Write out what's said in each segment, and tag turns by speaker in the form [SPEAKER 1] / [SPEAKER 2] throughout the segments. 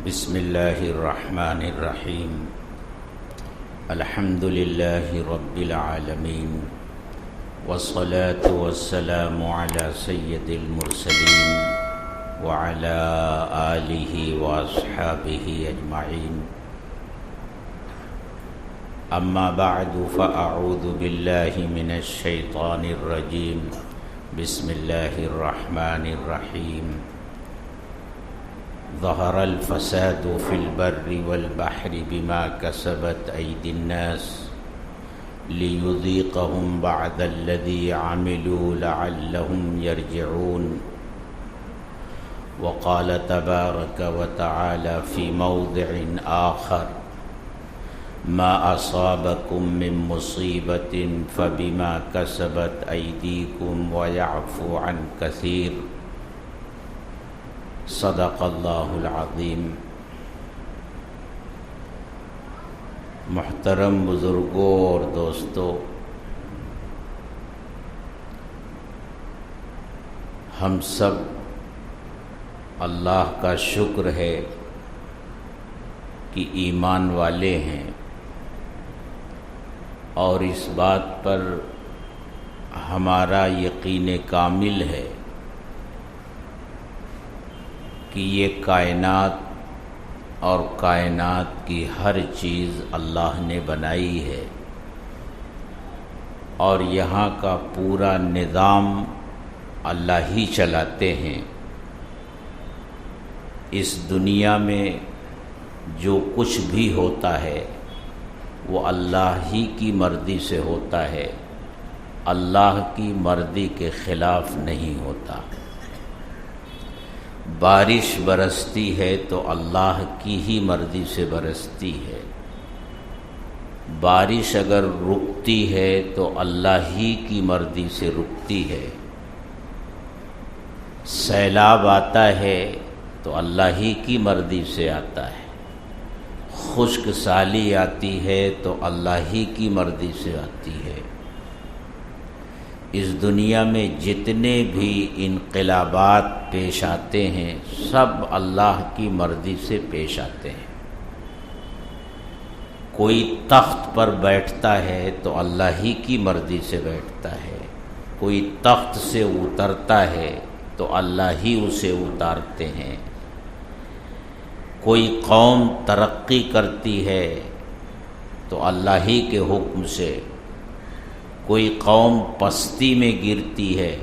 [SPEAKER 1] بسم اللہ الرحمن الرحیم الحمد للہ رب العالمین والصلاة والسلام علی سید المرسلین وعلی آلہ واصحابہ اجمعین اما بعد فاعوذ باللہ من الشیطان الرجیم بسم اللہ الرحمن الرحیم ظهر الفساد في البر والبحر بما كسبت أيدي الناس ليذيقهم بعد الذي عملوا لعلهم يرجعون وقال تبارك وتعالى في موضع آخر ما أصابكم من مصيبة فبما كسبت أيديكم ويعفو عن كثير صدق اللہ العظیم۔ محترم بزرگوں اور دوستوں، ہم سب اللہ کا شکر ہے کہ ایمان والے ہیں، اور اس بات پر ہمارا یقین کامل ہے کہ یہ کائنات اور کائنات کی ہر چیز اللہ نے بنائی ہے، اور یہاں کا پورا نظام اللہ ہی چلاتے ہیں۔ اس دنیا میں جو کچھ بھی ہوتا ہے وہ اللہ ہی کی مرضی سے ہوتا ہے، اللہ کی مرضی کے خلاف نہیں ہوتا۔ بارش برستی ہے تو اللہ کی ہی مرضی سے برستی ہے، بارش اگر رکتی ہے تو اللہ ہی کی مرضی سے رکتی ہے، سیلاب آتا ہے تو اللہ ہی کی مرضی سے آتا ہے، خشک سالی آتی ہے تو اللہ ہی کی مرضی سے آتی ہے۔ اس دنیا میں جتنے بھی انقلابات پیش آتے ہیں سب اللہ کی مرضی سے پیش آتے ہیں۔ کوئی تخت پر بیٹھتا ہے تو اللہ ہی کی مرضی سے بیٹھتا ہے، کوئی تخت سے اترتا ہے تو اللہ ہی اسے اتارتے ہیں۔ کوئی قوم ترقی کرتی ہے تو اللہ ہی کے حکم سے، کوئی قوم پستی میں گرتی ہے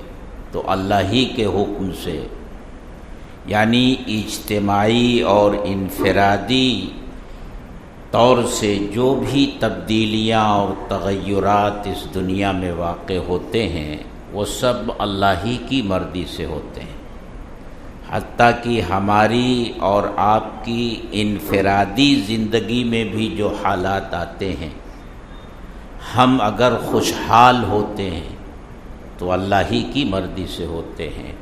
[SPEAKER 1] تو اللہ ہی کے حکم سے، یعنی اجتماعی اور انفرادی طور سے جو بھی تبدیلیاں اور تغیرات اس دنیا میں واقع ہوتے ہیں وہ سب اللہ ہی کی مرضی سے ہوتے ہیں۔ حتیٰ کہ ہماری اور آپ کی انفرادی زندگی میں بھی جو حالات آتے ہیں، ہم اگر خوشحال ہوتے ہیں تو اللہ ہی کی مرضی سے ہوتے ہیں،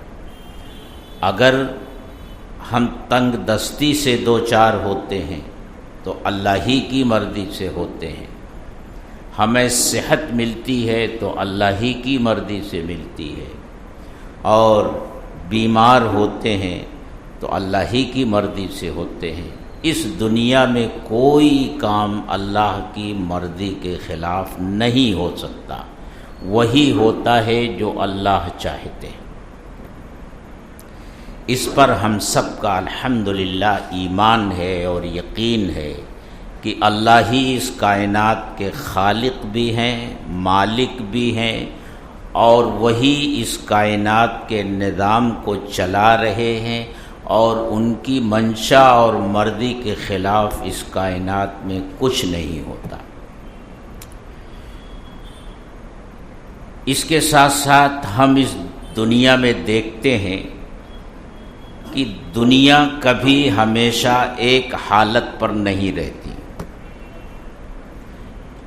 [SPEAKER 1] اگر ہم تنگ دستی سے دوچار ہوتے ہیں تو اللہ ہی کی مرضی سے ہوتے ہیں، ہمیں صحت ملتی ہے تو اللہ ہی کی مرضی سے ملتی ہے، اور بیمار ہوتے ہیں تو اللہ ہی کی مرضی سے ہوتے ہیں۔ اس دنیا میں کوئی کام اللہ کی مرضی کے خلاف نہیں ہو سکتا، وہی ہوتا ہے جو اللہ چاہتے ہیں۔ اس پر ہم سب کا الحمدللہ ایمان ہے اور یقین ہے کہ اللہ ہی اس کائنات کے خالق بھی ہیں، مالک بھی ہیں، اور وہی اس کائنات کے نظام کو چلا رہے ہیں، اور ان کی منشا اور مرضی کے خلاف اس کائنات میں کچھ نہیں ہوتا۔ اس کے ساتھ ساتھ ہم اس دنیا میں دیکھتے ہیں کہ دنیا کبھی ہمیشہ ایک حالت پر نہیں رہتی،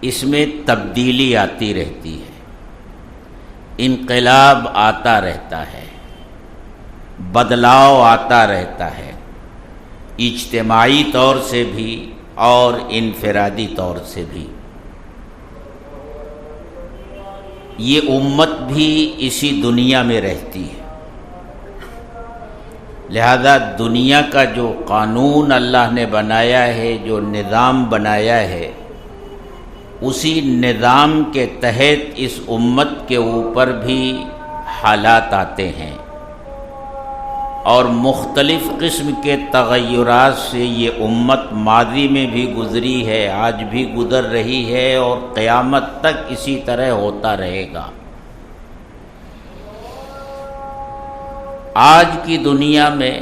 [SPEAKER 1] اس میں تبدیلی آتی رہتی ہے، انقلاب آتا رہتا ہے، بدلاؤ آتا رہتا ہے، اجتماعی طور سے بھی اور انفرادی طور سے بھی۔ یہ امت بھی اسی دنیا میں رہتی ہے، لہذا دنیا کا جو قانون اللہ نے بنایا ہے، جو نظام بنایا ہے، اسی نظام کے تحت اس امت کے اوپر بھی حالات آتے ہیں، اور مختلف قسم کے تغیرات سے یہ امت ماضی میں بھی گزری ہے، آج بھی گزر رہی ہے، اور قیامت تک اسی طرح ہوتا رہے گا۔ آج کی دنیا میں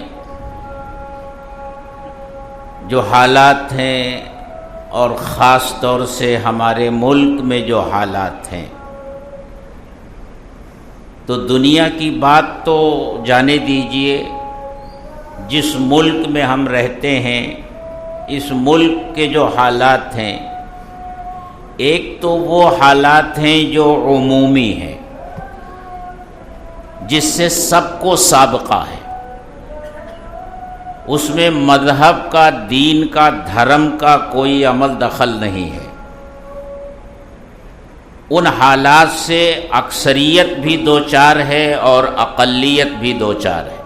[SPEAKER 1] جو حالات ہیں، اور خاص طور سے ہمارے ملک میں جو حالات ہیں، تو دنیا کی بات تو جانے دیجئے، جس ملک میں ہم رہتے ہیں، اس ملک کے جو حالات ہیں، ایک تو وہ حالات ہیں جو عمومی ہیں، جس سے سب کو سابقہ ہے، اس میں مذہب کا، دین کا، دھرم کا کوئی عمل دخل نہیں ہے۔ ان حالات سے اکثریت بھی دوچار ہے اور اقلیت بھی دوچار ہے،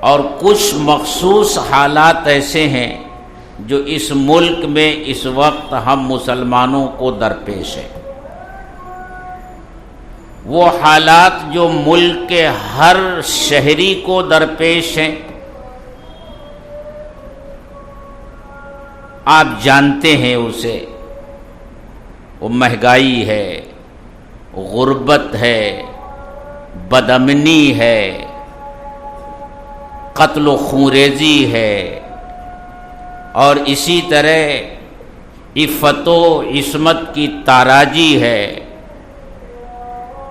[SPEAKER 1] اور کچھ مخصوص حالات ایسے ہیں جو اس ملک میں اس وقت ہم مسلمانوں کو درپیش ہیں۔ وہ حالات جو ملک کے ہر شہری کو درپیش ہیں، آپ جانتے ہیں اسے، وہ مہنگائی ہے، غربت ہے، بدامنی ہے، قتل و خونریزی ہے، اور اسی طرح عفت و عصمت کی تاراجی ہے،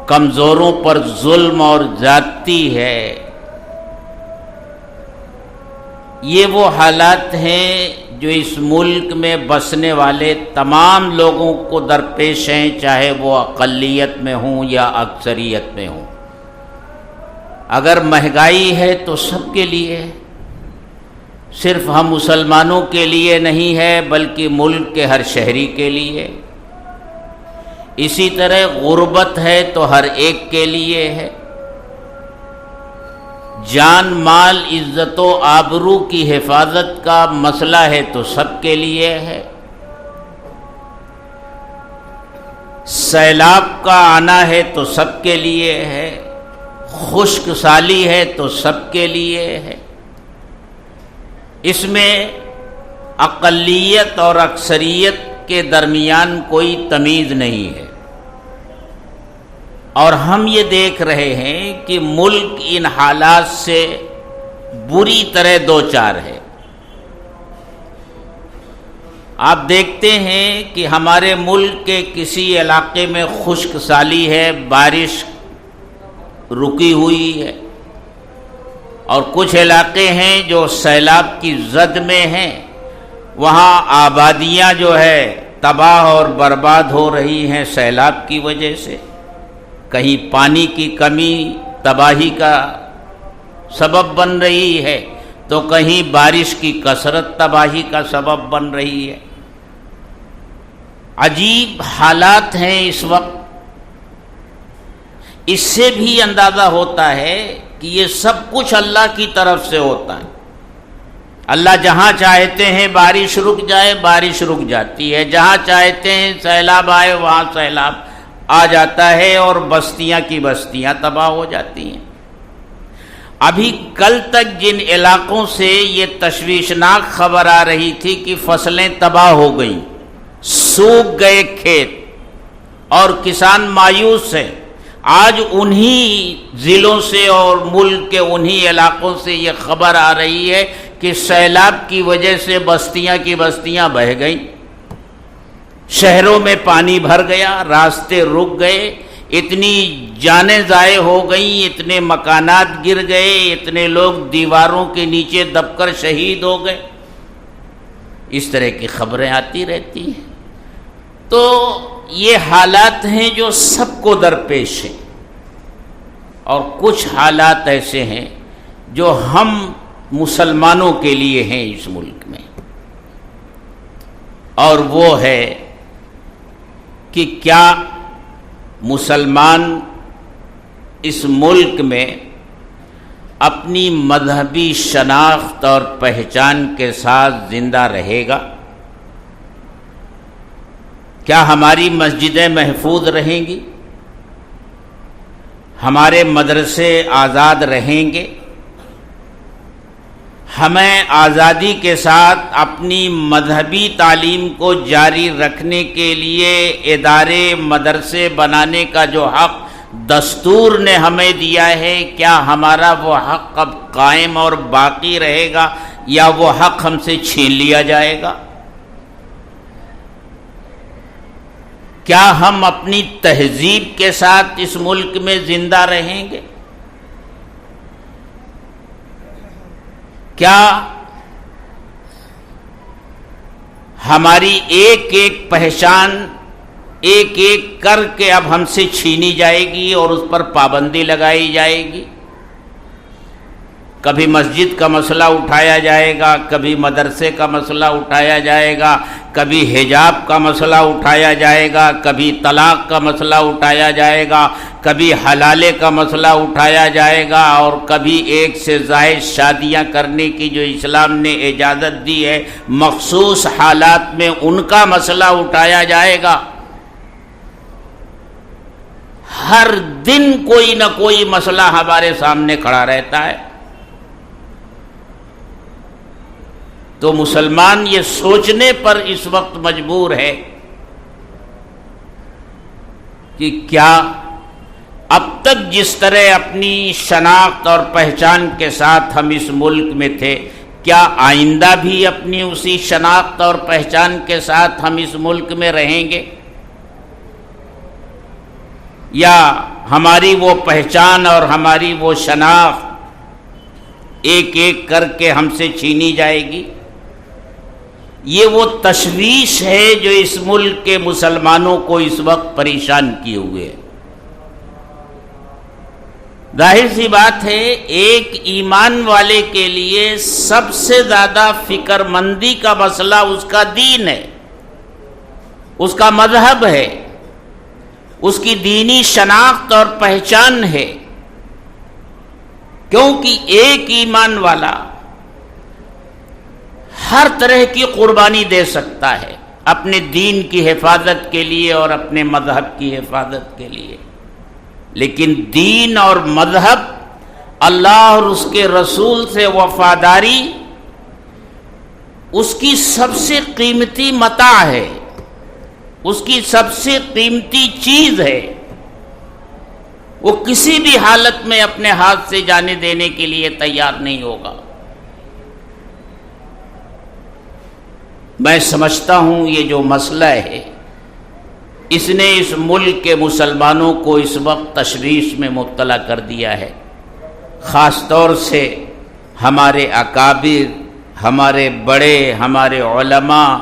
[SPEAKER 1] کمزوروں پر ظلم اور زیادتی ہے۔ یہ وہ حالات ہیں جو اس ملک میں بسنے والے تمام لوگوں کو درپیش ہیں، چاہے وہ اقلیت میں ہوں یا اکثریت میں ہوں۔ اگر مہنگائی ہے تو سب کے لیے ہے، صرف ہم مسلمانوں کے لیے نہیں ہے، بلکہ ملک کے ہر شہری کے لیے۔ اسی طرح غربت ہے تو ہر ایک کے لیے ہے۔ جان، مال، عزت و آبرو کی حفاظت کا مسئلہ ہے تو سب کے لیے ہے۔ سیلاب کا آنا ہے تو سب کے لیے ہے، خشک سالی ہے تو سب کے لیے ہے۔ اس میں اقلیت اور اکثریت کے درمیان کوئی تمیز نہیں ہے، اور ہم یہ دیکھ رہے ہیں کہ ملک ان حالات سے بری طرح دوچار ہے۔ آپ دیکھتے ہیں کہ ہمارے ملک کے کسی علاقے میں خشک سالی ہے، بارش رکی ہوئی ہے، اور کچھ علاقے ہیں جو سیلاب کی زد میں ہیں، وہاں آبادیاں جو ہے تباہ اور برباد ہو رہی ہیں سیلاب کی وجہ سے۔ کہیں پانی کی کمی تباہی کا سبب بن رہی ہے، تو کہیں بارش کی کثرت تباہی کا سبب بن رہی ہے۔ عجیب حالات ہیں اس وقت۔ اس سے بھی اندازہ ہوتا ہے کہ یہ سب کچھ اللہ کی طرف سے ہوتا ہے۔ اللہ جہاں چاہتے ہیں بارش رک جائے، بارش رک جاتی ہے، جہاں چاہتے ہیں سیلاب آئے وہاں سیلاب آ جاتا ہے، اور بستیاں کی بستیاں تباہ ہو جاتی ہیں۔ ابھی کل تک جن علاقوں سے یہ تشویشناک خبر آ رہی تھی کہ فصلیں تباہ ہو گئیں، سوکھ گئے کھیت، اور کسان مایوس ہیں، آج انہی ضلعوں سے اور ملک کے انہی علاقوں سے یہ خبر آ رہی ہے کہ سیلاب کی وجہ سے بستیاں کی بستیاں بہہ گئیں، شہروں میں پانی بھر گیا، راستے رک گئے، اتنی جانیں ضائع ہو گئیں، اتنے مکانات گر گئے، اتنے لوگ دیواروں کے نیچے دب کر شہید ہو گئے۔ اس طرح کی خبریں آتی رہتی ہیں۔ تو یہ حالات ہیں جو سب کو درپیش ہیں، اور کچھ حالات ایسے ہیں جو ہم مسلمانوں کے لیے ہیں اس ملک میں، اور وہ ہے کہ کیا مسلمان اس ملک میں اپنی مذہبی شناخت اور پہچان کے ساتھ زندہ رہے گا؟ کیا ہماری مسجدیں محفوظ رہیں گی؟ ہمارے مدرسے آزاد رہیں گے؟ ہمیں آزادی کے ساتھ اپنی مذہبی تعلیم کو جاری رکھنے کے لیے ادارے مدرسے بنانے کا جو حق دستور نے ہمیں دیا ہے، کیا ہمارا وہ حق اب قائم اور باقی رہے گا یا وہ حق ہم سے چھین لیا جائے گا؟ کیا ہم اپنی تہذیب کے ساتھ اس ملک میں زندہ رہیں گے؟ کیا ہماری ایک ایک پہچان ایک ایک کر کے اب ہم سے چھینی جائے گی اور اس پر پابندی لگائی جائے گی؟ کبھی مسجد کا مسئلہ اٹھایا جائے گا، کبھی مدرسے کا مسئلہ اٹھایا جائے گا، کبھی حجاب کا مسئلہ اٹھایا جائے گا، کبھی طلاق کا مسئلہ اٹھایا جائے گا، کبھی حلالے کا مسئلہ اٹھایا جائے گا، اور کبھی ایک سے زائد شادیاں کرنے کی جو اسلام نے اجازت دی ہے مخصوص حالات میں ان کا مسئلہ اٹھایا جائے گا۔ ہر دن کوئی نہ کوئی مسئلہ ہمارے سامنے کھڑا رہتا ہے۔ تو مسلمان یہ سوچنے پر اس وقت مجبور ہے کہ کیا اب تک جس طرح اپنی شناخت اور پہچان کے ساتھ ہم اس ملک میں تھے، کیا آئندہ بھی اپنی اسی شناخت اور پہچان کے ساتھ ہم اس ملک میں رہیں گے، یا ہماری وہ پہچان اور ہماری وہ شناخت ایک ایک کر کے ہم سے چھینی جائے گی؟ یہ وہ تشویش ہے جو اس ملک کے مسلمانوں کو اس وقت پریشان کیے ہوئے ہے۔ ظاہر سی بات ہے، ایک ایمان والے کے لیے سب سے زیادہ فکر مندی کا مسئلہ اس کا دین ہے، اس کا مذہب ہے، اس کی دینی شناخت اور پہچان ہے، کیونکہ ایک ایمان والا ہر طرح کی قربانی دے سکتا ہے اپنے دین کی حفاظت کے لیے اور اپنے مذہب کی حفاظت کے لیے، لیکن دین اور مذہب، اللہ اور اس کے رسول سے وفاداری اس کی سب سے قیمتی متاع ہے، اس کی سب سے قیمتی چیز ہے، وہ کسی بھی حالت میں اپنے ہاتھ سے جانے دینے کے لیے تیار نہیں ہوگا۔ میں سمجھتا ہوں یہ جو مسئلہ ہے اس نے اس ملک کے مسلمانوں کو اس وقت تشویش میں مبتلا کر دیا ہے، خاص طور سے ہمارے اکابر، ہمارے بڑے، ہمارے علماء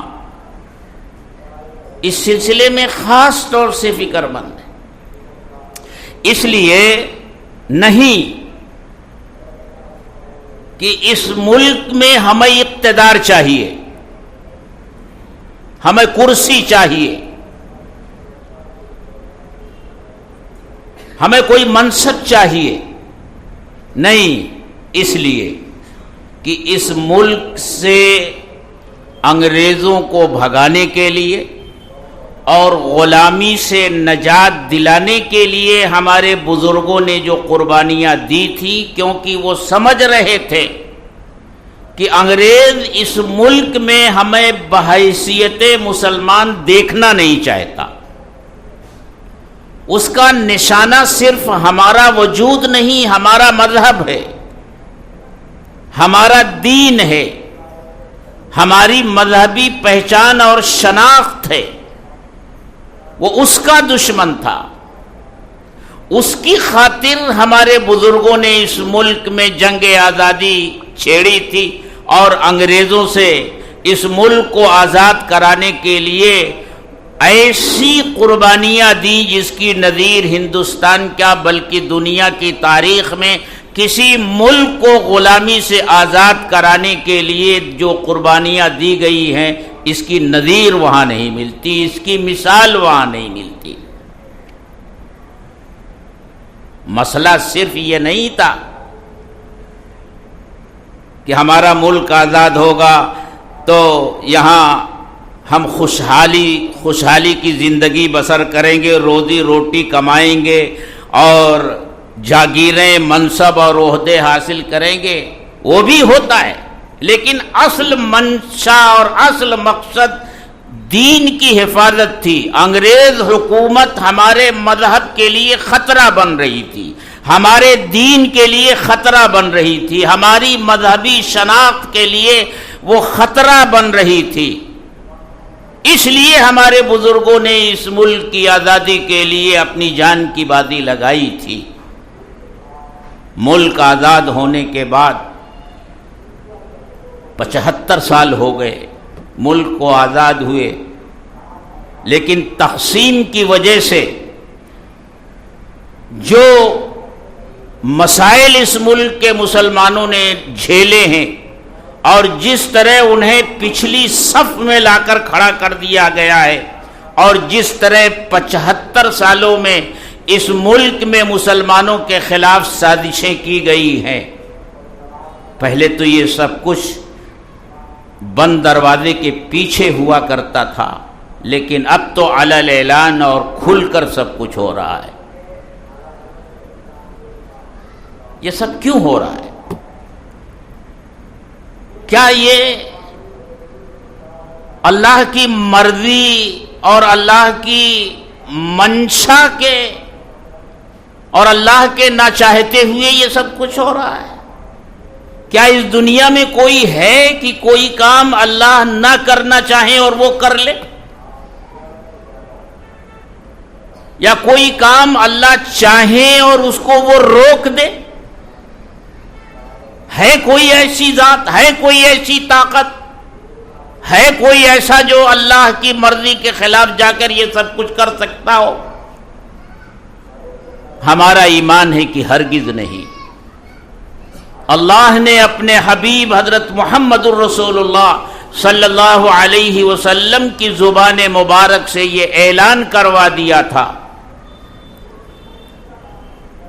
[SPEAKER 1] اس سلسلے میں خاص طور سے فکر مند ہیں۔ اس لیے نہیں کہ اس ملک میں ہمیں اقتدار چاہیے، ہمیں کرسی چاہیے، ہمیں کوئی منصب چاہیے، نہیں، اس لیے کہ اس ملک سے انگریزوں کو بھگانے کے لیے اور غلامی سے نجات دلانے کے لیے ہمارے بزرگوں نے جو قربانیاں دی تھی، کیونکہ وہ سمجھ رہے تھے کہ انگریز اس ملک میں ہمیں بحیثیت مسلمان دیکھنا نہیں چاہتا، اس کا نشانہ صرف ہمارا وجود نہیں، ہمارا مذہب ہے، ہمارا دین ہے، ہماری مذہبی پہچان اور شناخت ہے، وہ اس کا دشمن تھا۔ اس کی خاطر ہمارے بزرگوں نے اس ملک میں جنگ آزادی چھیڑی تھی اور انگریزوں سے اس ملک کو آزاد کرانے کے لیے ایسی قربانیاں دی جس کی نظیر ہندوستان کیا بلکہ دنیا کی تاریخ میں کسی ملک کو غلامی سے آزاد کرانے کے لیے جو قربانیاں دی گئی ہیں اس کی نظیر وہاں نہیں ملتی، اس کی مثال وہاں نہیں ملتی۔ مسئلہ صرف یہ نہیں تھا کہ ہمارا ملک آزاد ہوگا تو یہاں ہم خوشحالی کی زندگی بسر کریں گے، روزی روٹی کمائیں گے اور جاگیریں، منصب اور عہدے حاصل کریں گے، وہ بھی ہوتا ہے، لیکن اصل منشا اور اصل مقصد دین کی حفاظت تھی۔ انگریز حکومت ہمارے مذہب کے لیے خطرہ بن رہی تھی، ہمارے دین کے لیے خطرہ بن رہی تھی، ہماری مذہبی شناخت کے لیے وہ خطرہ بن رہی تھی۔ اس لیے ہمارے بزرگوں نے اس ملک کی آزادی کے لیے اپنی جان کی بازی لگائی تھی۔ ملک آزاد ہونے کے بعد 75 سال ہو گئے ملک کو آزاد ہوئے، لیکن تقسیم کی وجہ سے جو مسائل اس ملک کے مسلمانوں نے جھیلے ہیں اور جس طرح انہیں پچھلی صف میں لا کر کھڑا کر دیا گیا ہے، اور جس طرح 75 سالوں میں اس ملک میں مسلمانوں کے خلاف سازشیں کی گئی ہیں، پہلے تو یہ سب کچھ بند دروازے کے پیچھے ہوا کرتا تھا، لیکن اب تو علی الاعلان اور کھل کر سب کچھ ہو رہا ہے۔ یہ سب کیوں ہو رہا ہے؟ کیا یہ اللہ کی مرضی اور اللہ کی منشا کے اور اللہ کے نہ چاہتے ہوئے یہ سب کچھ ہو رہا ہے؟ کیا اس دنیا میں کوئی ہے کہ کوئی کام اللہ نہ کرنا چاہے اور وہ کر لے؟ یا کوئی کام اللہ چاہے اور اس کو وہ روک دے؟ ہے کوئی ایسی ذات، ہے کوئی ایسی طاقت، ہے کوئی ایسا جو اللہ کی مرضی کے خلاف جا کر یہ سب کچھ کر سکتا ہو؟ ہمارا ایمان ہے کہ ہرگز نہیں۔ اللہ نے اپنے حبیب حضرت محمد الرسول اللہ صلی اللہ علیہ وسلم کی زبان مبارک سے یہ اعلان کروا دیا تھا،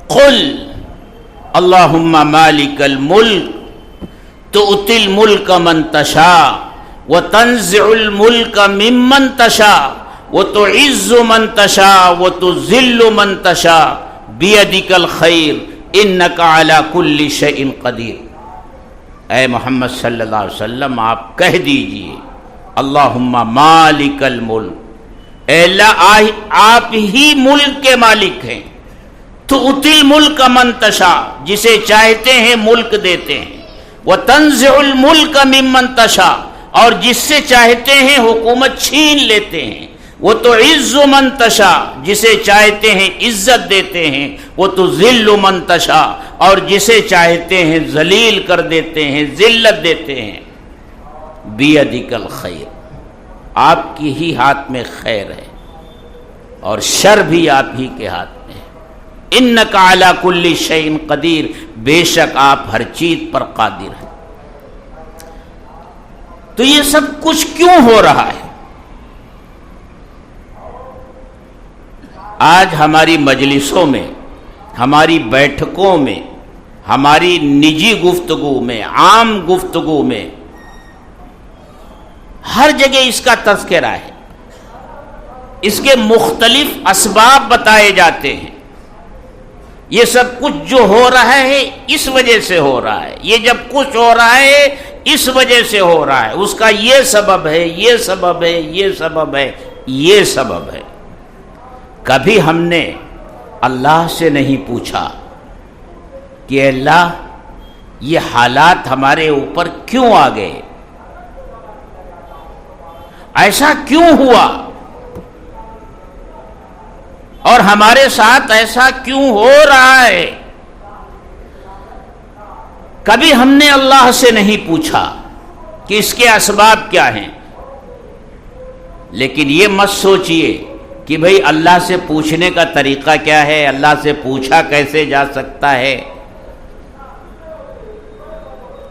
[SPEAKER 1] قل اللہم مالک الملک تؤتی الملک من تشاء وتنزع الملک ممن تشاء وتعز من تشاء وتذل من تشاء بیدک الخیر انک علی کل شیء قدیر۔ اے محمد صلی اللہ علیہ وسلم آپ کہہ دیجئے اللہم مالک الملک، اے اللہ آپ ہی ملک کے مالک ہیں، تؤتی الملک من تشاء، جسے چاہتے ہیں ملک دیتے ہیں، وتنزع الملک ممن تشاء، اور جس سے چاہتے ہیں حکومت چھین لیتے ہیں، وتعز من تشاء، جسے چاہتے ہیں عزت دیتے ہیں، وتذل من تشاء، اور جسے چاہتے ہیں ذلیل کر دیتے ہیں، ذلت دیتے ہیں۔ بیدک الخیر، آپ کی ہی ہاتھ میں خیر ہے اور شر بھی آپ ہی کے ہاتھ میں ہے۔ انک علی کل شیء قدیر، بے شک آپ ہر چیز پر قادر ہیں۔ تو یہ سب کچھ کیوں ہو رہا ہے؟ آج ہماری مجلسوں میں، ہماری بیٹھکوں میں، ہماری نجی گفتگو میں، عام گفتگو میں ہر جگہ اس کا تذکرہ ہے، اس کے مختلف اسباب بتائے جاتے ہیں۔ یہ سب کچھ جو ہو رہا ہے اس وجہ سے ہو رہا ہے، یہ جب کچھ ہو رہا ہے اس وجہ سے ہو رہا ہے، اس کا یہ سبب ہے، یہ سبب ہے، یہ سبب ہے، یہ سبب ہے۔ کبھی ہم نے اللہ سے نہیں پوچھا کہ اللہ یہ حالات ہمارے اوپر کیوں آ گئے، ایسا کیوں ہوا، اور ہمارے ساتھ ایسا کیوں ہو رہا ہے؟ کبھی ہم نے اللہ سے نہیں پوچھا کہ اس کے اسباب کیا ہیں۔ لیکن یہ مت سوچئے کہ بھئی اللہ سے پوچھنے کا طریقہ کیا ہے، اللہ سے پوچھا کیسے جا سکتا ہے۔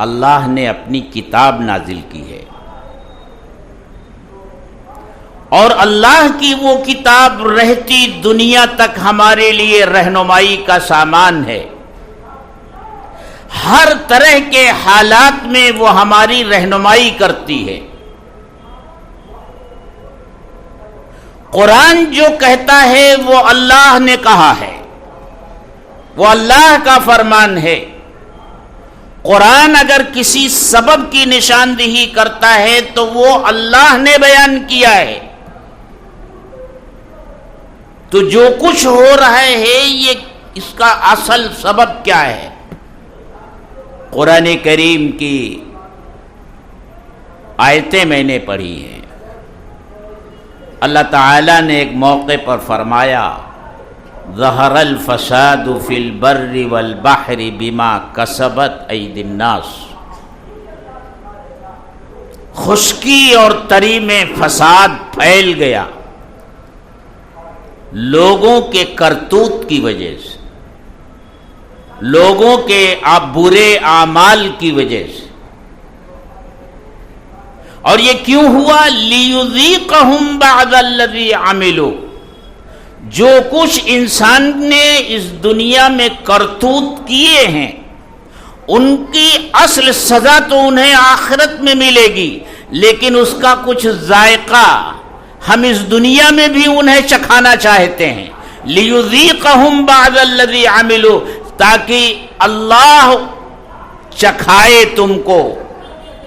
[SPEAKER 1] اللہ نے اپنی کتاب نازل کی ہے، اور اللہ کی وہ کتاب رہتی دنیا تک ہمارے لیے رہنمائی کا سامان ہے. ہر طرح کے حالات میں وہ ہماری رہنمائی کرتی ہے. قرآن جو کہتا ہے وہ اللہ نے کہا ہے، وہ اللہ کا فرمان ہے. قرآن اگر کسی سبب کی نشاندہی کرتا ہے تو وہ اللہ نے بیان کیا ہے. تو جو کچھ ہو رہا ہے یہ اس کا اصل سبب کیا ہے؟ قرآن کریم کی آیتیں میں نے پڑھی ہیں. اللہ تعالیٰ نے ایک موقع پر فرمایا ظہر الفساد فی البر والبحر بما کسبت ایدی الناس. خشکی اور تری میں فساد پھیل گیا لوگوں کے کرتوت کی وجہ سے، لوگوں کے برے اعمال کی وجہ سے. اور یہ کیوں ہوا؟ لیذیقہم بعض الذی عملوا. جو کچھ انسان نے اس دنیا میں کرتوت کیے ہیں ان کی اصل سزا تو انہیں آخرت میں ملے گی، لیکن اس کا کچھ ذائقہ ہم اس دنیا میں بھی انہیں چکھانا چاہتے ہیں. لیذیقہم بعض الذی عملوا، تاکہ اللہ چکھائے تم کو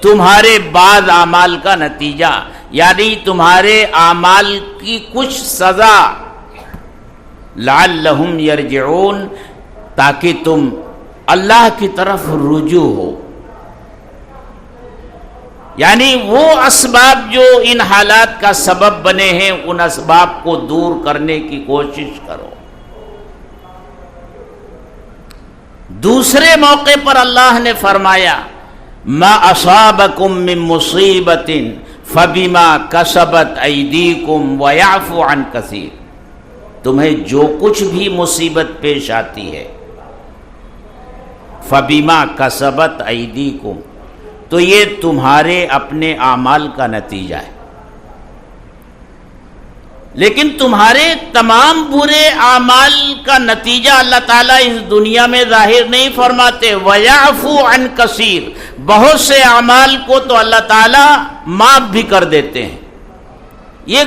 [SPEAKER 1] تمہارے بعض اعمال کا نتیجہ، یعنی تمہارے اعمال کی کچھ سزا. لعلہم یرجعون، تاکہ تم اللہ کی طرف رجوع ہو. یعنی وہ اسباب جو ان حالات کا سبب بنے ہیں ان اسباب کو دور کرنے کی کوشش کرو. دوسرے موقع پر اللہ نے فرمایا ما اصابکم من مصیبت فبما کسبت ایدیکم ویعفو عن کثیر. تمہیں جو کچھ بھی مصیبت پیش آتی ہے فبما کسبت ایدیکم، تو یہ تمہارے اپنے اعمال کا نتیجہ ہے. لیکن تمہارے تمام برے اعمال کا نتیجہ اللہ تعالیٰ اس دنیا میں ظاہر نہیں فرماتے. وَيَعْفُو عَنْ كَثِيرٍ، بہت سے اعمال کو تو اللہ تعالیٰ معاف بھی کر دیتے ہیں. یہ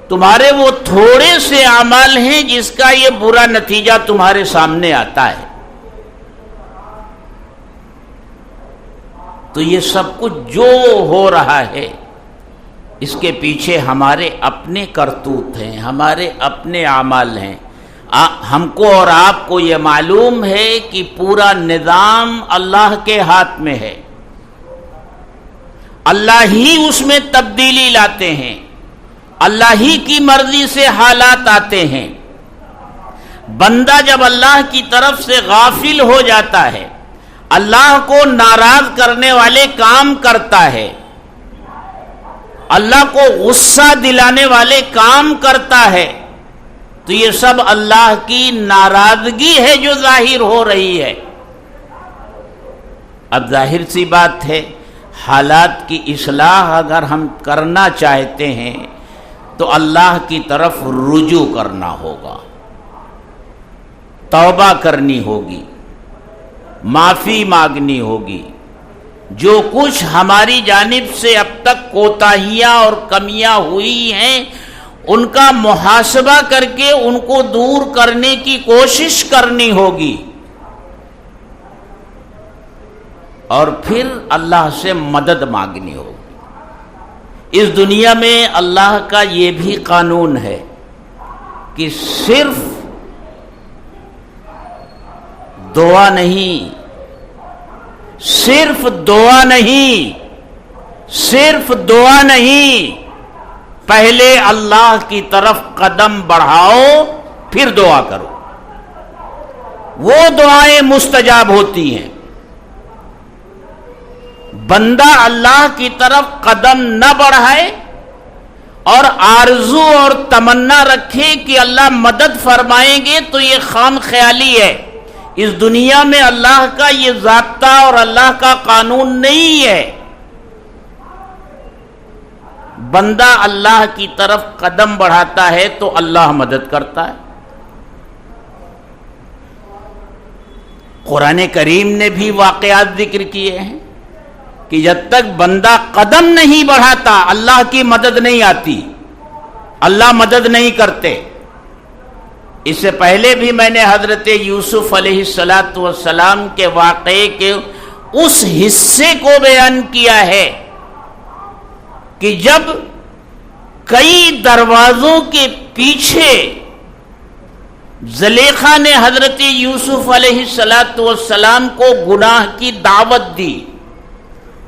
[SPEAKER 1] تمہارے وہ تھوڑے سے اعمال ہیں جس کا یہ برا نتیجہ تمہارے سامنے آتا ہے. تو یہ سب کچھ جو ہو رہا ہے اس کے پیچھے ہمارے اپنے کرتوت ہیں، ہمارے اپنے اعمال ہیں. ہم کو اور آپ کو یہ معلوم ہے کہ پورا نظام اللہ کے ہاتھ میں ہے. اللہ ہی اس میں تبدیلی لاتے ہیں، اللہ ہی کی مرضی سے حالات آتے ہیں. بندہ جب اللہ کی طرف سے غافل ہو جاتا ہے، اللہ کو ناراض کرنے والے کام کرتا ہے، اللہ کو غصہ دلانے والے کام کرتا ہے، تو یہ سب اللہ کی ناراضگی ہے جو ظاہر ہو رہی ہے. اب ظاہر سی بات ہے، حالات کی اصلاح اگر ہم کرنا چاہتے ہیں تو اللہ کی طرف رجوع کرنا ہوگا، توبہ کرنی ہوگی، معافی مانگنی ہوگی. جو کچھ ہماری جانب سے اب تک کوتاہیاں اور کمیاں ہوئی ہیں ان کا محاسبہ کر کے ان کو دور کرنے کی کوشش کرنی ہوگی، اور پھر اللہ سے مدد مانگنی ہوگی. اس دنیا میں اللہ کا یہ بھی قانون ہے کہ صرف دعا نہیں، صرف دعا نہیں، صرف دعا نہیں، پہلے اللہ کی طرف قدم بڑھاؤ پھر دعا کرو. وہ دعائیں مستجاب ہوتی ہیں. بندہ اللہ کی طرف قدم نہ بڑھائے اور آرزو اور تمنا رکھے کہ اللہ مدد فرمائیں گے تو یہ خام خیالی ہے. اس دنیا میں اللہ کا یہ ضابطہ اور اللہ کا قانون نہیں ہے. بندہ اللہ کی طرف قدم بڑھاتا ہے تو اللہ مدد کرتا ہے۔ قرآن کریم نے بھی واقعات ذکر کیے ہیں کہ جب تک بندہ قدم نہیں بڑھاتا اللہ کی مدد نہیں آتی، اللہ مدد نہیں کرتے۔ اس سے پہلے بھی میں نے حضرت یوسف علیہ السلام کے واقعے کے اس حصے کو بیان کیا ہے کہ جب کئی دروازوں کے پیچھے زلیخا نے حضرت یوسف علیہ السلام کو گناہ کی دعوت دی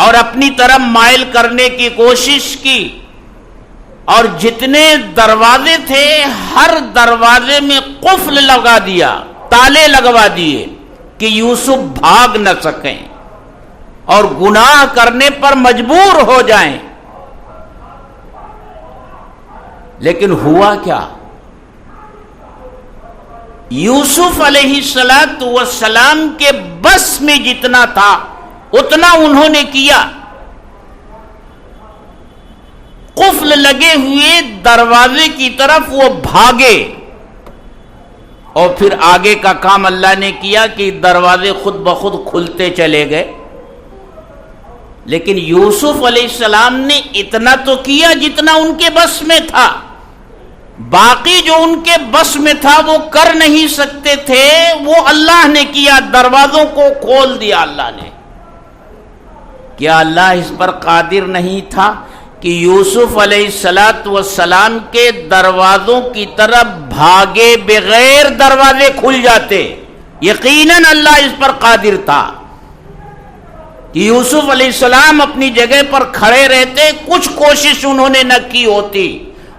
[SPEAKER 1] اور اپنی طرف مائل کرنے کی کوشش کی، اور جتنے دروازے تھے ہر دروازے میں قفل لگا دیا، تالے لگوا دیے کہ یوسف بھاگ نہ سکیں اور گناہ کرنے پر مجبور ہو جائیں۔ لیکن ہوا کیا؟ یوسف علیہ السلام کے بس میں جتنا تھا اتنا انہوں نے کیا۔ قفل لگے ہوئے دروازے کی طرف وہ بھاگے، اور پھر آگے کا کام اللہ نے کیا کہ دروازے خود بخود کھلتے چلے گئے۔ لیکن یوسف علیہ السلام نے اتنا تو کیا جتنا ان کے بس میں تھا، باقی جو ان کے بس میں تھا وہ کر نہیں سکتے تھے، وہ اللہ نے کیا، دروازوں کو کھول دیا اللہ نے۔ کیا اللہ اس پر قادر نہیں تھا کہ یوسف علیہ السلام کے دروازوں کی طرف بھاگے بغیر دروازے کھل جاتے؟ یقیناً اللہ اس پر قادر تھا کہ یوسف علیہ السلام اپنی جگہ پر کھڑے رہتے، کچھ کوشش انہوں نے نہ کی ہوتی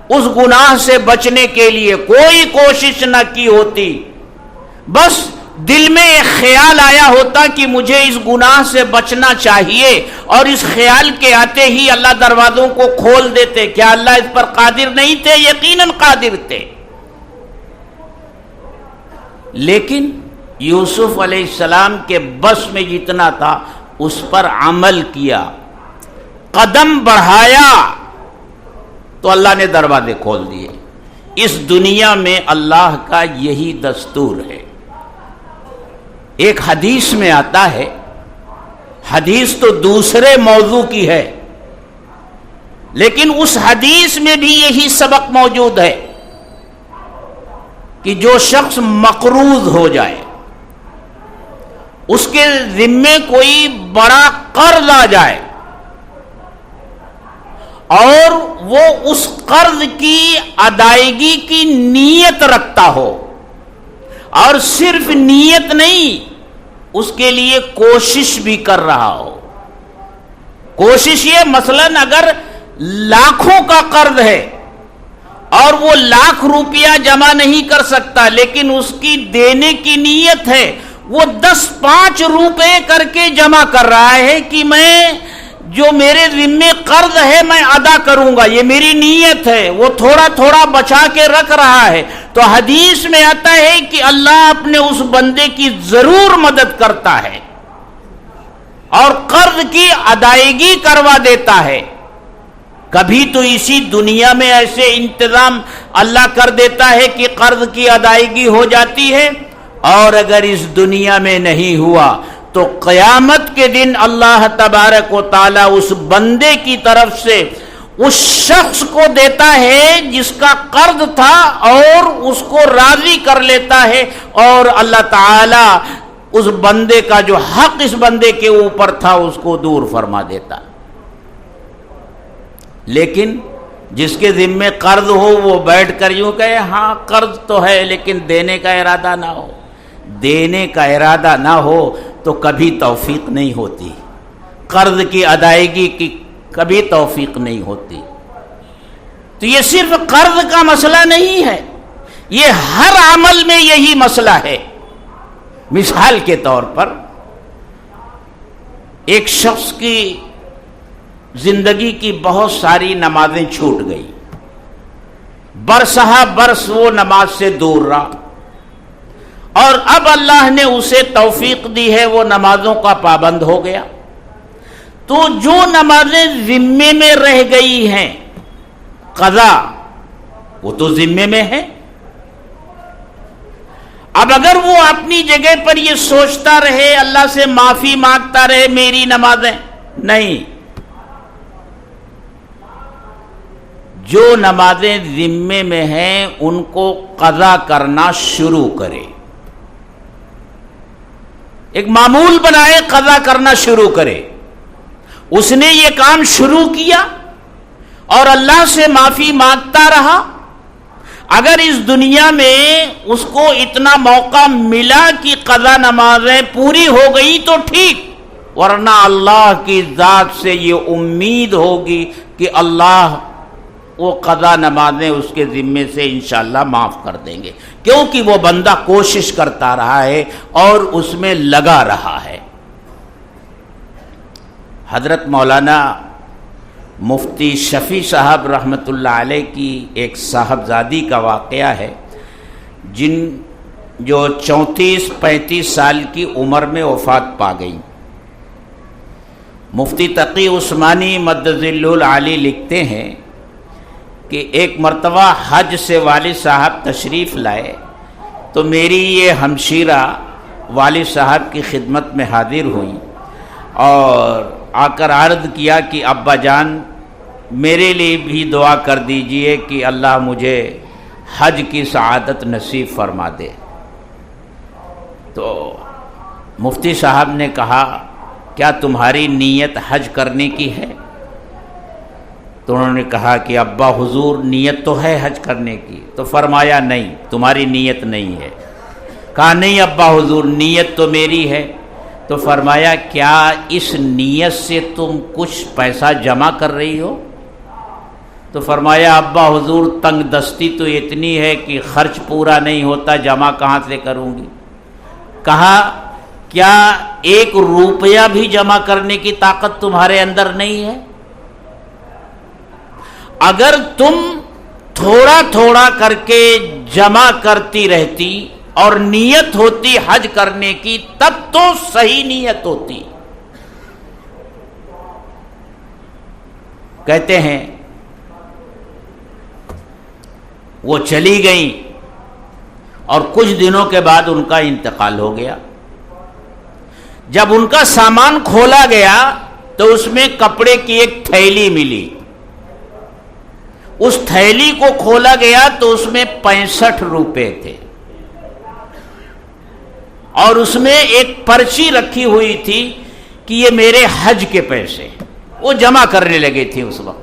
[SPEAKER 1] اس گناہ سے بچنے کے لیے، کوئی کوشش نہ کی ہوتی، بس دل میں ایک خیال آیا ہوتا کہ مجھے اس گناہ سے بچنا چاہیے، اور اس خیال کے آتے ہی اللہ دروازوں کو کھول دیتے۔ کیا اللہ اس پر قادر نہیں تھے؟ یقیناً قادر تھے۔ لیکن یوسف علیہ السلام کے بس میں جتنا تھا اس پر عمل کیا، قدم بڑھایا تو اللہ نے دروازے کھول دیے۔ اس دنیا میں اللہ کا یہی دستور ہے۔ ایک حدیث میں آتا ہے، حدیث تو دوسرے موضوع کی ہے، لیکن اس حدیث میں بھی یہی سبق موجود ہے کہ جو شخص مقروض ہو جائے، اس کے ذمے کوئی بڑا قرض آ جائے اور وہ اس قرض کی ادائیگی کی نیت رکھتا ہو، اور صرف نیت نہیں، اس کے لیے کوشش بھی کر رہا ہو۔ کوشش یہ مثلاً اگر لاکھوں کا قرض ہے اور وہ لاکھ روپیہ جمع نہیں کر سکتا، لیکن اس کی دینے کی نیت ہے، وہ 10-5 روپے کر کے جمع کر رہا ہے کہ میں جو میرے ذمے قرض ہے میں ادا کروں گا، یہ میری نیت ہے، وہ تھوڑا تھوڑا بچا کے رکھ رہا ہے، تو حدیث میں آتا ہے کہ اللہ اپنے اس بندے کی ضرور مدد کرتا ہے اور قرض کی ادائیگی کروا دیتا ہے۔ کبھی تو اسی دنیا میں ایسے انتظام اللہ کر دیتا ہے کہ قرض کی ادائیگی ہو جاتی ہے، اور اگر اس دنیا میں نہیں ہوا تو قیامت کے دن اللہ تبارک و تعالی اس بندے کی طرف سے اس شخص کو دیتا ہے جس کا قرض تھا، اور اس کو راضی کر لیتا ہے، اور اللہ تعالی اس بندے کا جو حق اس بندے کے اوپر تھا اس کو دور فرما دیتا۔ لیکن جس کے ذمے قرض ہو وہ بیٹھ کر یوں کہے ہاں قرض تو ہے لیکن دینے کا ارادہ نہ ہو، دینے کا ارادہ نہ ہو تو کبھی توفیق نہیں ہوتی، قرض کی ادائیگی کی کبھی توفیق نہیں ہوتی۔ تو یہ صرف قرض کا مسئلہ نہیں ہے، یہ ہر عمل میں یہی مسئلہ ہے۔ مثال کے طور پر ایک شخص کی زندگی کی بہت ساری نمازیں چھوٹ گئی، برسہ برس وہ نماز سے دور رہا، اور اب اللہ نے اسے توفیق دی ہے، وہ نمازوں کا پابند ہو گیا۔ تو جو نمازیں ذمے میں رہ گئی ہیں قضا وہ تو ذمے میں ہے. اب اگر وہ اپنی جگہ پر یہ سوچتا رہے، اللہ سے معافی مانگتا رہے میری نمازیں، نہیں، جو نمازیں ذمے میں ہیں ان کو قضا کرنا شروع کرے، ایک معمول بنائے، قضا کرنا شروع کرے. اس نے یہ کام شروع کیا اور اللہ سے معافی مانگتا رہا. اگر اس دنیا میں اس کو اتنا موقع ملا کہ قضا نمازیں پوری ہو گئی تو ٹھیک، ورنہ اللہ کی ذات سے یہ امید ہوگی کہ اللہ وہ قضا نمازیں اس کے ذمے سے انشاءاللہ معاف کر دیں گے، کیونکہ وہ بندہ کوشش کرتا رہا ہے اور اس میں لگا رہا ہے. حضرت مولانا مفتی شفیع صاحب رحمۃ اللہ علیہ کی ایک صاحبزادی کا واقعہ ہے، جو 34-35 سال کی عمر میں وفات پا گئی. مفتی تقی عثمانی مدظلہ العالی لکھتے ہیں کہ ایک مرتبہ حج سے والد صاحب تشریف لائے تو میری یہ ہمشیرہ والد صاحب کی خدمت میں حاضر ہوئیں اور آ کر عرض کیا کہ ابا جان میرے لیے بھی دعا کر دیجئے کہ اللہ مجھے حج کی سعادت نصیب فرما دے. تو مفتی صاحب نے کہا کیا تمہاری نیت حج کرنے کی ہے؟ تو انہوں نے کہا کہ ابا حضور نیت تو ہے حج کرنے کی. تو فرمایا نہیں، تمہاری نیت نہیں ہے. کہا نہیں ابا حضور نیت تو میری ہے. تو فرمایا کیا اس نیت سے تم کچھ پیسہ جمع کر رہی ہو؟ تو فرمایا ابا حضور تنگ دستی تو اتنی ہے کہ خرچ پورا نہیں ہوتا، جمع کہاں سے کروں گی. کہا کیا 1 روپیہ بھی جمع کرنے کی طاقت تمہارے اندر نہیں ہے؟ اگر تم تھوڑا تھوڑا کر کے جمع کرتی رہتی اور نیت ہوتی حج کرنے کی تب تو صحیح نیت ہوتی. کہتے ہیں وہ چلی گئیں اور کچھ دنوں کے بعد ان کا انتقال ہو گیا. جب ان کا سامان کھولا گیا تو اس میں کپڑے کی ایک تھیلی ملی. اس تھیلی کو کھولا گیا تو اس میں 65 روپے تھے اور اس میں ایک پرچی رکھی ہوئی تھی کہ یہ میرے حج کے پیسے. وہ جمع کرنے لگے تھے اس وقت.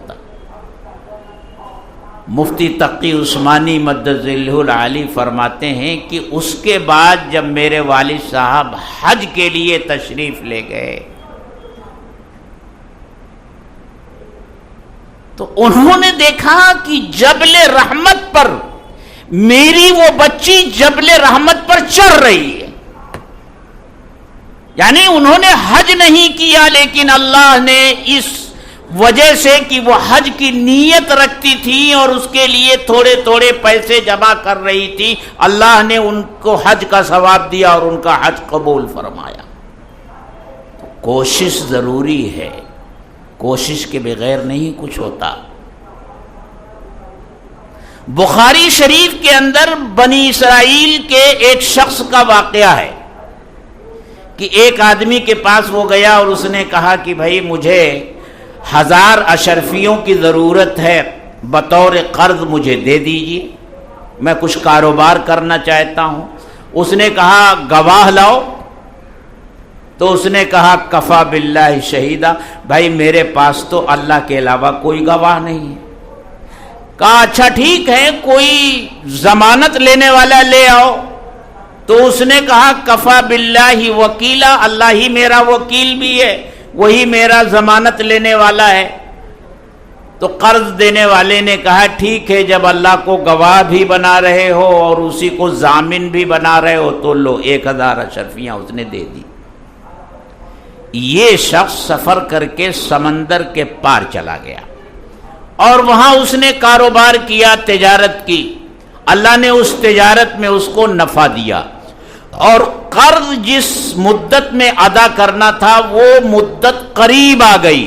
[SPEAKER 1] مفتی تقی عثمانی مدظلہ العالی فرماتے ہیں کہ اس کے بعد جب میرے والد صاحب حج کے لیے تشریف لے گئے تو انہوں نے دیکھا کہ جبل رحمت پر میری وہ بچی جبل رحمت پر چڑھ رہی ہے. یعنی انہوں نے حج نہیں کیا لیکن اللہ نے اس وجہ سے کہ وہ حج کی نیت رکھتی تھی اور اس کے لیے تھوڑے تھوڑے پیسے جمع کر رہی تھی، اللہ نے ان کو حج کا ثواب دیا اور ان کا حج قبول فرمایا. کوشش ضروری ہے، کوشش کے بغیر نہیں کچھ ہوتا. بخاری شریف کے اندر بنی اسرائیل کے ایک شخص کا واقعہ ہے کہ ایک آدمی کے پاس وہ گیا اور اس نے کہا کہ بھائی مجھے 1000 اشرفیوں کی ضرورت ہے، بطور قرض مجھے دے دیجیے، میں کچھ کاروبار کرنا چاہتا ہوں. اس نے کہا گواہ لاؤ. تو اس نے کہا کفا باللہ شہیدہ، بھائی میرے پاس تو اللہ کے علاوہ کوئی گواہ نہیں ہے. کہا اچھا ٹھیک ہے، کوئی ضمانت لینے والا لے آؤ. تو اس نے کہا کفا باللہ وکیلا، اللہ ہی میرا وکیل بھی ہے، وہی میرا ضمانت لینے والا ہے. تو قرض دینے والے نے کہا ٹھیک ہے، جب اللہ کو گواہ بھی بنا رہے ہو اور اسی کو ضامن بھی بنا رہے ہو تو لو. 1000 اشرفیاں اس نے دے دی. یہ شخص سفر کر کے سمندر کے پار چلا گیا اور وہاں اس نے کاروبار کیا، تجارت کی. اللہ نے اس تجارت میں اس کو نفع دیا اور قرض جس مدت میں ادا کرنا تھا وہ مدت قریب آ گئی.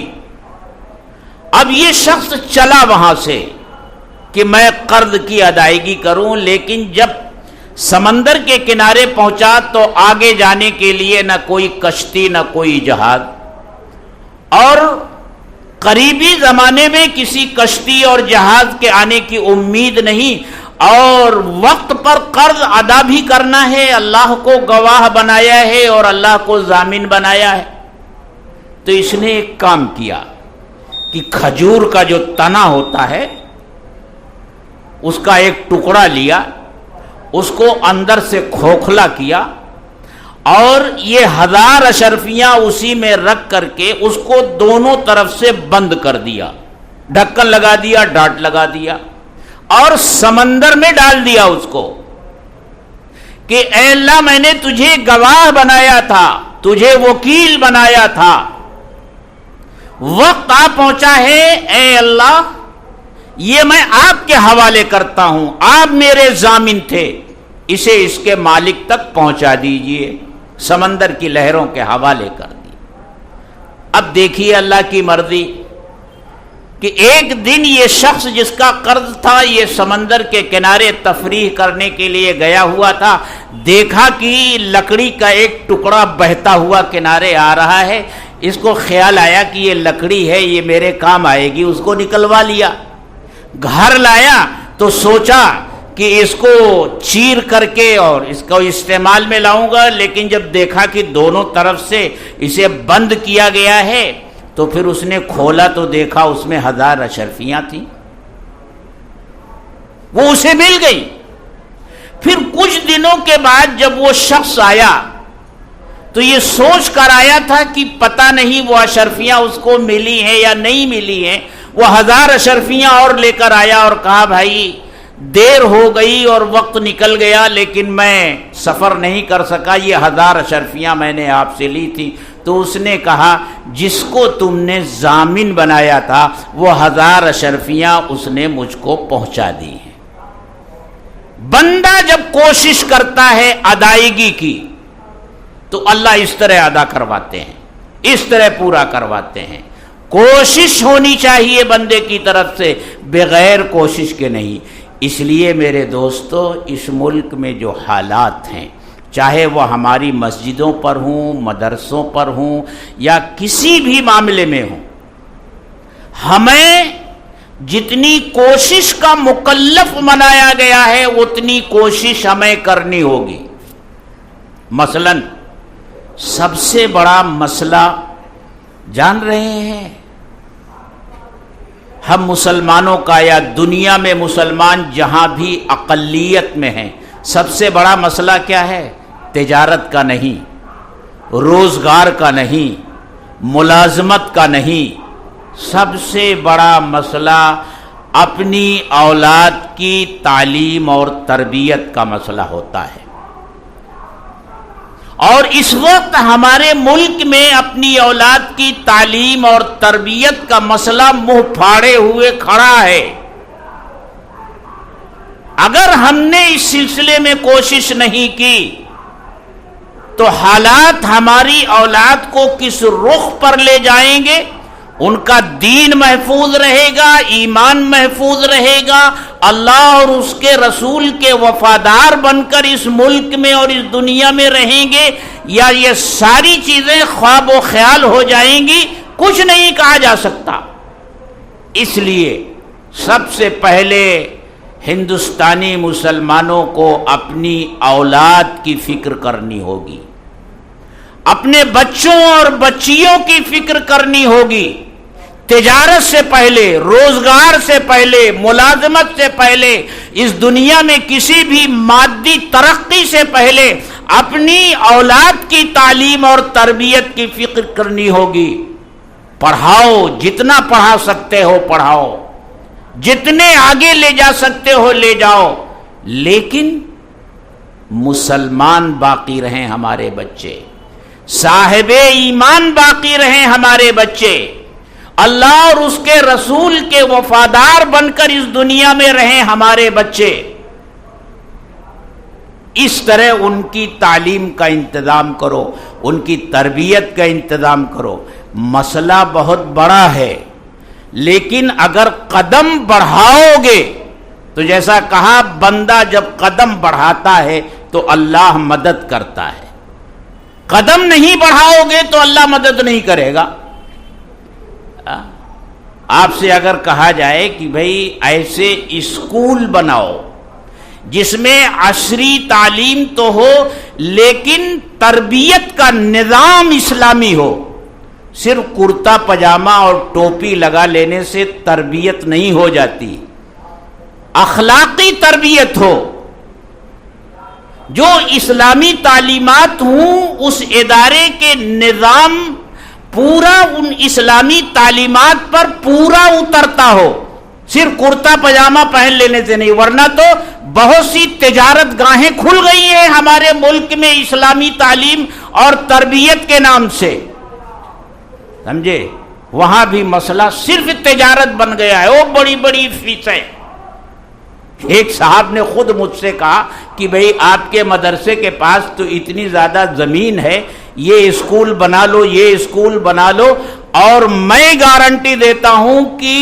[SPEAKER 1] اب یہ شخص چلا وہاں سے کہ میں قرض کی ادائیگی کروں، لیکن جب سمندر کے کنارے پہنچا تو آگے جانے کے لیے نہ کوئی کشتی نہ کوئی جہاز، اور قریبی زمانے میں کسی کشتی اور جہاز کے آنے کی امید نہیں، اور وقت پر قرض ادا بھی کرنا ہے، اللہ کو گواہ بنایا ہے اور اللہ کو ضامن بنایا ہے۔ تو اس نے ایک کام کیا کہ کھجور کا جو تنا ہوتا ہے اس کا ایک ٹکڑا لیا، اس کو اندر سے کھوکھلا کیا، اور یہ 1000 اشرفیاں اسی میں رکھ کر کے اس کو دونوں طرف سے بند کر دیا، ڈھکن لگا دیا، ڈاٹ لگا دیا، اور سمندر میں ڈال دیا اس کو کہ اے اللہ میں نے تجھے گواہ بنایا تھا، تجھے وکیل بنایا تھا، وقت آ پہنچا ہے، اے اللہ یہ میں آپ کے حوالے کرتا ہوں، آپ میرے ضامن تھے، اسے اس کے مالک تک پہنچا دیجئے۔ سمندر کی لہروں کے حوالے کر دی۔ اب دیکھیے اللہ کی مرضی کہ ایک دن یہ شخص جس کا قرض تھا یہ سمندر کے کنارے تفریح کرنے کے لیے گیا ہوا تھا، دیکھا کہ لکڑی کا ایک ٹکڑا بہتا ہوا کنارے آ رہا ہے، اس کو خیال آیا کہ یہ لکڑی ہے، یہ میرے کام آئے گی، اس کو نکلوا لیا، گھر لایا تو سوچا کہ اس کو چیر کر کے اور اس کو استعمال میں لاؤں گا، لیکن جب دیکھا کہ دونوں طرف سے اسے بند کیا گیا ہے تو پھر اس نے کھولا تو دیکھا اس میں 1000 اشرفیاں تھیں، وہ اسے مل گئی۔ پھر کچھ دنوں کے بعد جب وہ شخص آیا تو یہ سوچ کر آیا تھا کہ پتہ نہیں وہ اشرفیاں اس کو ملی ہیں یا نہیں ملی ہیں، وہ 1000 اشرفیاں اور لے کر آیا اور کہا بھائی دیر ہو گئی اور وقت نکل گیا لیکن میں سفر نہیں کر سکا، یہ 1000 اشرفیاں میں نے آپ سے لی تھی۔ تو اس نے کہا جس کو تم نے ضامن بنایا تھا وہ 1000 اشرفیاں اس نے مجھ کو پہنچا دی ہیں۔ بندہ جب کوشش کرتا ہے ادائیگی کی تو اللہ اس طرح ادا کرواتے ہیں، اس طرح پورا کرواتے ہیں۔ کوشش ہونی چاہیے بندے کی طرف سے، بغیر کوشش کے نہیں۔ اس لیے میرے دوستو اس ملک میں جو حالات ہیں، چاہے وہ ہماری مسجدوں پر ہوں، مدرسوں پر ہوں یا کسی بھی معاملے میں ہوں، ہمیں جتنی کوشش کا مکلف بنایا گیا ہے اتنی کوشش ہمیں کرنی ہوگی۔ مثلا سب سے بڑا مسئلہ جان رہے ہیں ہم مسلمانوں کا، یا دنیا میں مسلمان جہاں بھی اقلیت میں ہیں، سب سے بڑا مسئلہ کیا ہے؟ تجارت کا نہیں، روزگار کا نہیں، ملازمت کا نہیں، سب سے بڑا مسئلہ اپنی اولاد کی تعلیم اور تربیت کا مسئلہ ہوتا ہے۔ اور اس وقت ہمارے ملک میں اپنی اولاد کی تعلیم اور تربیت کا مسئلہ منہ پھاڑے ہوئے کھڑا ہے۔ اگر ہم نے اس سلسلے میں کوشش نہیں کی تو حالات ہماری اولاد کو کس رخ پر لے جائیں گے؟ ان کا دین محفوظ رہے گا، ایمان محفوظ رہے گا، اللہ اور اس کے رسول کے وفادار بن کر اس ملک میں اور اس دنیا میں رہیں گے، یا یہ ساری چیزیں خواب و خیال ہو جائیں گی؟ کچھ نہیں کہا جا سکتا۔ اس لیے سب سے پہلے ہندوستانی مسلمانوں کو اپنی اولاد کی فکر کرنی ہوگی، اپنے بچوں اور بچیوں کی فکر کرنی ہوگی۔ تجارت سے پہلے، روزگار سے پہلے، ملازمت سے پہلے، اس دنیا میں کسی بھی مادی ترقی سے پہلے اپنی اولاد کی تعلیم اور تربیت کی فکر کرنی ہوگی۔ پڑھاؤ، جتنا پڑھا سکتے ہو پڑھاؤ، جتنے آگے لے جا سکتے ہو لے جاؤ، لیکن مسلمان باقی رہیں ہمارے بچے، صاحب ایمان باقی رہیں ہمارے بچے، اللہ اور اس کے رسول کے وفادار بن کر اس دنیا میں رہیں ہمارے بچے۔ اس طرح ان کی تعلیم کا انتظام کرو، ان کی تربیت کا انتظام کرو۔ مسئلہ بہت بڑا ہے، لیکن اگر قدم بڑھاؤ گے تو جیسا کہا بندہ جب قدم بڑھاتا ہے تو اللہ مدد کرتا ہے، قدم نہیں بڑھاؤ گے تو اللہ مدد نہیں کرے گا۔ آپ سے اگر کہا جائے کہ بھئی ایسے اسکول بناؤ جس میں عصری تعلیم تو ہو لیکن تربیت کا نظام اسلامی ہو، صرف کرتا پجامہ اور ٹوپی لگا لینے سے تربیت نہیں ہو جاتی، اخلاقی تربیت ہو، جو اسلامی تعلیمات ہوں اس ادارے کے نظام پورا ان اسلامی تعلیمات پر پورا اترتا ہو، صرف کرتا پجامہ پہن لینے سے نہیں۔ ورنہ تو بہت سی تجارت گاہیں کھل گئی ہیں ہمارے ملک میں اسلامی تعلیم اور تربیت کے نام سے، سمجھے؟ وہاں بھی مسئلہ صرف تجارت بن گیا ہے، وہ بڑی بڑی فیسیں۔ ایک صاحب نے خود مجھ سے کہا کہ بھئی آپ کے مدرسے کے پاس تو اتنی زیادہ زمین ہے، یہ اسکول بنا لو، یہ اسکول بنا لو، اور میں گارنٹی دیتا ہوں کہ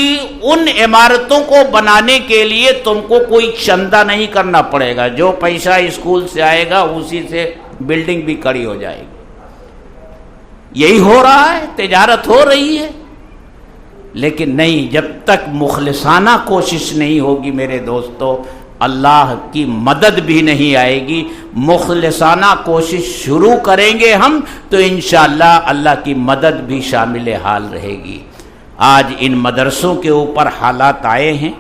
[SPEAKER 1] ان عمارتوں کو بنانے کے لیے تم کو کوئی چندہ نہیں کرنا پڑے گا، جو پیسہ اسکول سے آئے گا اسی سے بلڈنگ بھی کھڑی ہو جائے گی۔ یہی ہو رہا ہے، تجارت ہو رہی ہے، لیکن نہیں، جب تک مخلصانہ کوشش نہیں ہوگی میرے دوستو اللہ کی مدد بھی نہیں آئے گی۔ مخلصانہ کوشش شروع کریں گے ہم تو انشاءاللہ اللہ کی مدد بھی شامل حال رہے گی۔ آج ان مدرسوں کے اوپر حالات آئے ہیں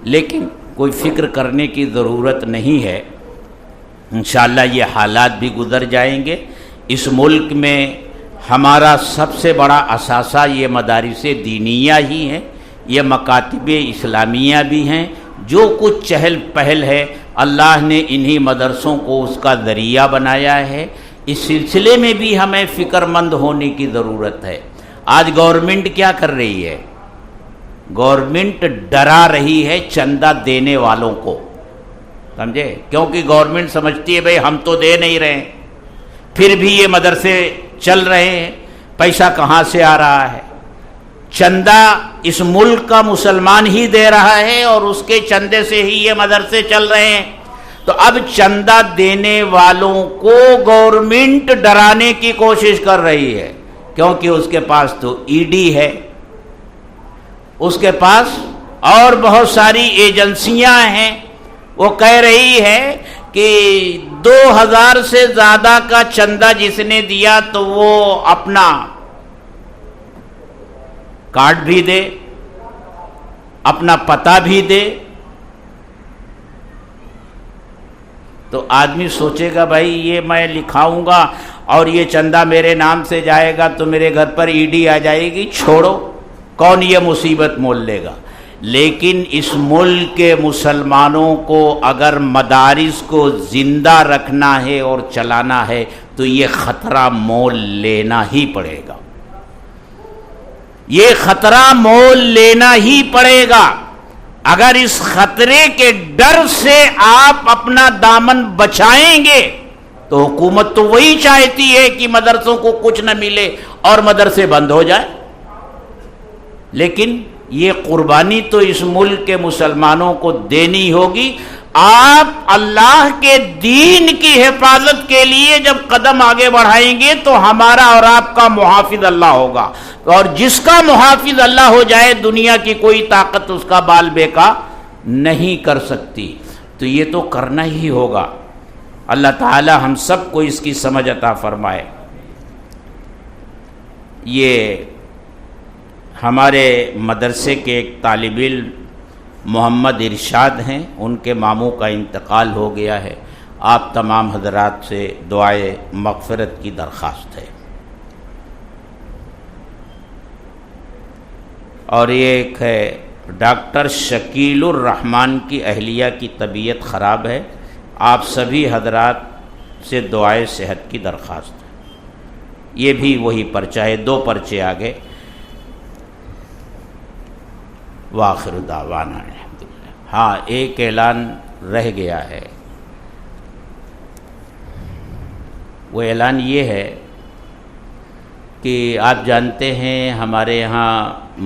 [SPEAKER 1] لیکن کوئی فکر کرنے کی ضرورت نہیں ہے، انشاءاللہ یہ حالات بھی گزر جائیں گے۔ اس ملک میں ہمارا سب سے بڑا اثاثہ یہ مدارس دینیہ ہی ہیں، یہ مکاتب اسلامیہ بھی ہیں، جو کچھ چہل پہل ہے اللہ نے انہی مدرسوں کو اس کا ذریعہ بنایا ہے۔ اس سلسلے میں بھی ہمیں فکر مند ہونے کی ضرورت ہے۔ آج گورنمنٹ کیا کر رہی ہے؟ گورنمنٹ ڈرا رہی ہے چندہ دینے والوں کو، سمجھے؟ کیونکہ گورنمنٹ سمجھتی ہے بھئی ہم تو دے نہیں رہے ہیں، پھر بھی یہ مدرسے چل رہے ہیں، پیسہ کہاں سے آ رہا ہے؟ چندہ اس ملک کا مسلمان ہی دے رہا ہے اور اس کے چندے سے ہی یہ مدرسے چل رہے ہیں۔ تو اب چندہ دینے والوں کو گورنمنٹ ڈرانے کی کوشش کر رہی ہے، کیونکہ اس کے پاس تو ای ڈی ہے، اس کے پاس اور بہت ساری ایجنسیاں ہیں۔ وہ کہہ رہی ہے کہ 2000 سے زیادہ کا چندہ جس نے دیا تو وہ اپنا کارڈ بھی دے، اپنا پتہ بھی دے۔ تو آدمی سوچے گا بھائی یہ میں لکھاؤں گا اور یہ چندہ میرے نام سے جائے گا تو میرے گھر پر ای ڈی آ جائے گی، چھوڑو، کون یہ مصیبت مول لے گا؟ لیکن اس ملک کے مسلمانوں کو اگر مدارس کو زندہ رکھنا ہے اور چلانا ہے تو یہ خطرہ مول لینا ہی پڑے گا، یہ خطرہ مول لینا ہی پڑے گا۔ اگر اس خطرے کے ڈر سے آپ اپنا دامن بچائیں گے تو حکومت تو وہی چاہتی ہے کہ مدرسوں کو کچھ نہ ملے اور مدرسے بند ہو جائے، لیکن یہ قربانی تو اس ملک کے مسلمانوں کو دینی ہوگی۔ آپ اللہ کے دین کی حفاظت کے لیے جب قدم آگے بڑھائیں گے تو ہمارا اور آپ کا محافظ اللہ ہوگا، اور جس کا محافظ اللہ ہو جائے دنیا کی کوئی طاقت اس کا بال بیکا نہیں کر سکتی۔ تو یہ تو کرنا ہی ہوگا۔ اللہ تعالی ہم سب کو اس کی سمجھ عطا فرمائے۔ یہ ہمارے مدرسے کے ایک طالب علم محمد ارشاد ہیں، ان کے ماموں کا انتقال ہو گیا ہے۔ آپ تمام حضرات سے دعائے مغفرت کی درخواست ہے۔ اور یہ ایک ہے ڈاکٹر شکیل الرحمان کی اہلیہ کی طبیعت خراب ہے، آپ سبھی حضرات سے دعائے صحت کی درخواست ہے۔ یہ بھی وہی پرچہ ہے، 2 پرچے آگے۔ وآخر دعوانا الحمدللہ۔ ہاں ایک اعلان رہ گیا ہے، وہ اعلان یہ ہے کہ آپ جانتے ہیں ہمارے یہاں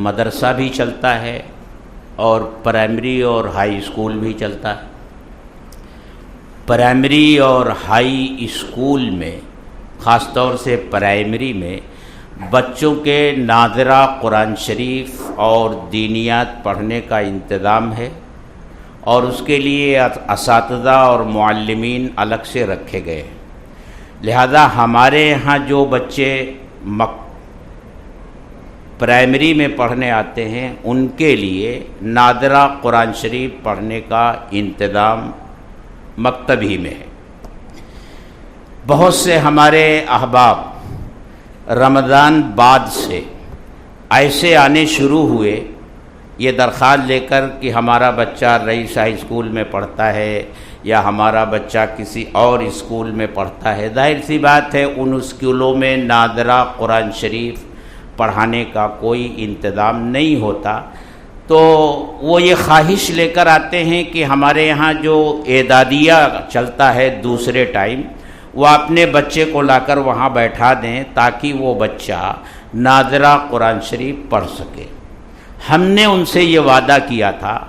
[SPEAKER 1] مدرسہ بھی چلتا ہے اور پرائمری اور ہائی اسکول بھی چلتا ہے۔ پرائمری اور ہائی اسکول میں، خاص طور سے پرائمری میں، بچوں کے ناظرہ قرآن شریف اور دینیات پڑھنے کا انتظام ہے، اور اس کے لیے اساتذہ اور معلمین الگ سے رکھے گئے ہیں۔ لہذا ہمارے یہاں جو بچے پرائمری میں پڑھنے آتے ہیں ان کے لیے ناظرہ قرآن شریف پڑھنے کا انتظام مکتب ہی میں ہے۔ بہت سے ہمارے احباب رمضان بعد سے ایسے آنے شروع ہوئے یہ درخواست لے کر کہ ہمارا بچہ رئیس ہائی اسکول میں پڑھتا ہے یا ہمارا بچہ کسی اور اسکول میں پڑھتا ہے۔ ظاہر سی بات ہے ان اسکولوں میں ناظرہ قرآن شریف پڑھانے کا کوئی انتظام نہیں ہوتا، تو وہ یہ خواہش لے کر آتے ہیں کہ ہمارے یہاں جو اعدادیہ چلتا ہے دوسرے ٹائم، وہ اپنے بچے کو لا کر وہاں بیٹھا دیں تاکہ وہ بچہ ناظرہ قرآن شریف پڑھ سکے۔ ہم نے ان سے یہ وعدہ کیا تھا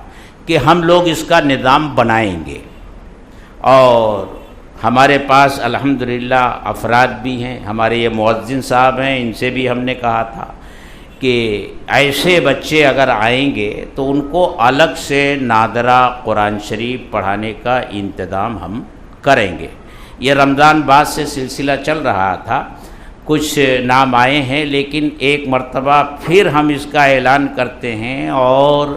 [SPEAKER 1] کہ ہم لوگ اس کا نظام بنائیں گے، اور ہمارے پاس الحمدللہ افراد بھی ہیں، ہمارے یہ مؤذن صاحب ہیں، ان سے بھی ہم نے کہا تھا کہ ایسے بچے اگر آئیں گے تو ان کو الگ سے ناظرہ قرآن شریف پڑھانے کا انتظام ہم کریں گے۔ یہ رمضان بعد سے سلسلہ چل رہا تھا، کچھ نام آئے ہیں، لیکن ایک مرتبہ پھر ہم اس کا اعلان کرتے ہیں، اور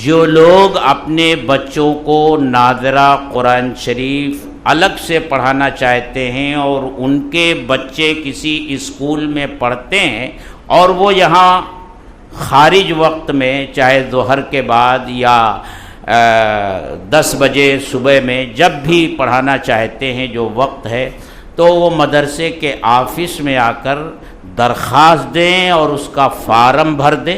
[SPEAKER 1] جو لوگ اپنے بچوں کو ناظرہ قرآن شریف الگ سے پڑھانا چاہتے ہیں اور ان کے بچے کسی اسکول میں پڑھتے ہیں اور وہ یہاں خارج وقت میں چاہے ظہر کے بعد یا 10 بجے صبح میں جب بھی پڑھانا چاہتے ہیں جو وقت ہے، تو وہ مدرسے کے آفس میں آ کر درخواست دیں اور اس کا فارم بھر دیں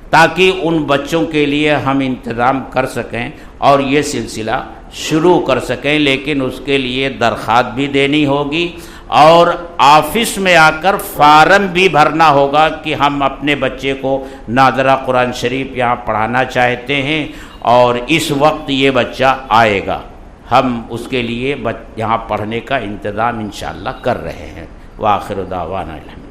[SPEAKER 1] تاکہ ان بچوں کے لیے ہم انتظام کر سکیں اور یہ سلسلہ شروع کر سکیں۔ لیکن اس کے لیے درخواست بھی دینی ہوگی اور آفس میں آ کر فارم بھی بھرنا ہوگا کہ ہم اپنے بچے کو ناظرہ قرآن شریف یہاں پڑھانا چاہتے ہیں اور اس وقت یہ بچہ آئے گا، ہم اس کے لیے یہاں پڑھنے کا انتظام انشاءاللہ کر رہے ہیں۔ وآخر دعوانا الحمد